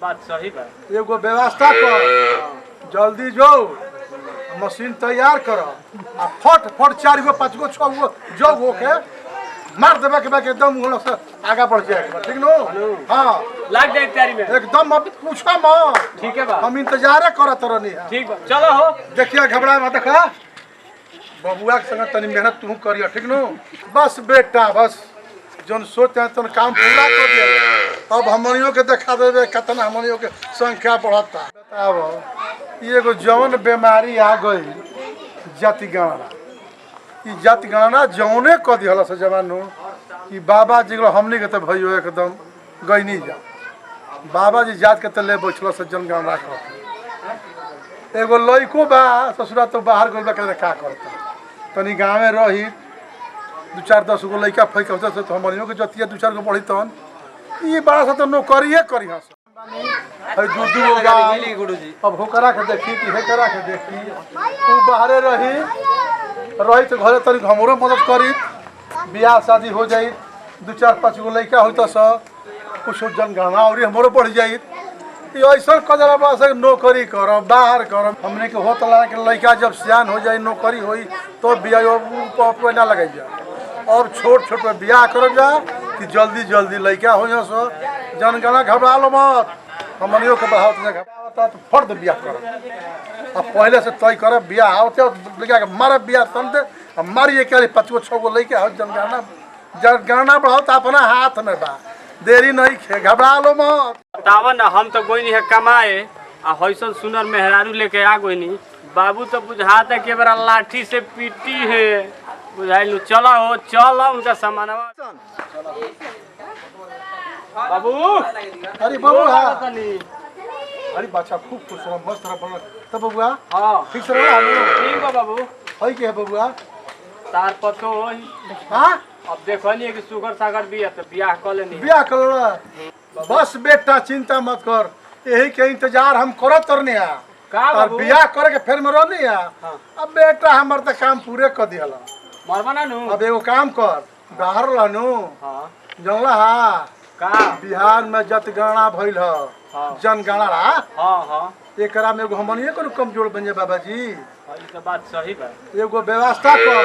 बात सही बा। एगो व्यवस्था कर, जल्दी जो मशीन तैयार कर आ फट फट 4 गो 5 गो 6 गो जो हो के मार देबे के एकदम हम से आगे बढ़ जाए। ठीक नो? हाँ लग जाए तैयारी में एकदम। अब पूछा मत। ठीक है बा, हम इंतजार करत रहनी। ठीक बा, चलो हो। देखिए घबरा मत। देखा बबुआ के संग तनी मेहनत तू करियो। ठीक नो? बस बेटा बस जौन सोचे तन काम पूरा कर दिया। अब हमनियों के देखा देवे कितना हमनियों के संख्या बढ़ता। बताओ ये एगो जौन बीमारी आ गई जाति गणना। ई जाति गणना जौने क दिहला से जवानो कि बाबा जी हमनी के तो भइयो एकदम गईनी जा। बाबा जी जात के तले बैठल से जनगणना कर। एगो लइको बा ससुरा तो बाहर गइल बा के का करता। तनी गाँव में रही 2-4 10 गो लइका फैका होता से तो हमनियों के जतिया 2-4 गो पढ़ी तन ई बड़ा सा तो नौकरिए करी हस। है दूध गाली गुरुजी। अब होकरा के देखी कि हेकरा के देखी तू बाहरे रही तो घरे तनी हमरो मदद करी। बियाह शादी हो जाई 2-4 5 गो लइका होता स कुछ जनगणना और हमरो बढ़ जाई। ऐसा कदर बस नौकरी कर बाहर कर। हमने के होत ला के लइका जब सियान हो जाए नौकरी होई तो बियाह ना लगे जा। और छोट छोट में बियाह कर जा कि जल्दी जल्दी लइका हो जा सो जनगणना घबरा लो मत। हमनियों के बढ़ावत ना घबरावता तो फर्द बियाह कर। अब पहले से तय कर बियाह आवते लइका के मार बियाह तन दे अब मारिए के 5 गो 6 गो लइका हो जनगणना बढ़ावत अपना हाथ में बा। देरी नहीं खे घबरा लो मत। बतावा ना हम तो कोई नहीं है कमाए आ हईसन सुनर मेहरारू लेके आ गई नहीं। बाबू तो बुझाता के बड़ा लाठी से पीटी है बुझाइलू। चलो हो चलो उनका सामान बाबू। अरे बाबू अरे बच्चा खूब खुश रहा मस्त रहा बना तब बबुआ। हां ठीक से रहा ठीक बा बाबू। है के बबुआ तार पतो हां अब देखलिए कि सुगर सागर भी है तो बियाह कर लेनी। बियाह कर बस बेटा चिंता मत कर यही के इंतजार हम करत रहनी है का और बाबू बियाह करे के फिर में रहनी है। अब बेटा हमर त काम पूरे कर दिहला। मरबना नु अब एगो काम कर बाहर लानू। हां जानला हा का बिहार में जनगणना भइल ह जनगणना। हां हां एकरा में एगो हमनिए को कमजोर बन जा बाबा जी। ई तो बात सही बा। एगो व्यवस्था कर,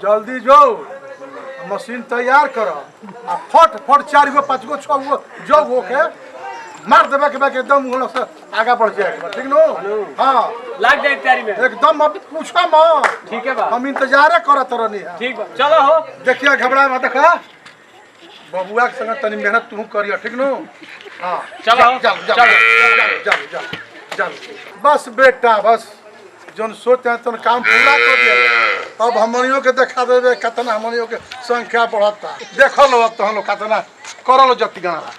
जल्दी जो मशीन तैयार कर आ फट फट 4 गो 5 गो 6 गो जो हो के मार देबे के एकदम हम से आगे बढ़ जाए। ठीक नो? हाँ लग जाए तैयारी में एकदम। अब पूछा मत। ठीक है बा, हम इंतजार करत रहनी। ठीक बा, चलो हो। देखिए घबरा मत। देखा बबुआ के संग तनी मेहनत तू करियो। ठीक नो? हाँ चलो चल बस बेटा बस जौन सोचे तन काम पूरा कर दिया। अब हमनियों के देखा देवे कितना हमनियों के संख्या बढ़ता। देख लो अब तो हम लोग कितना कर लो जति गणना।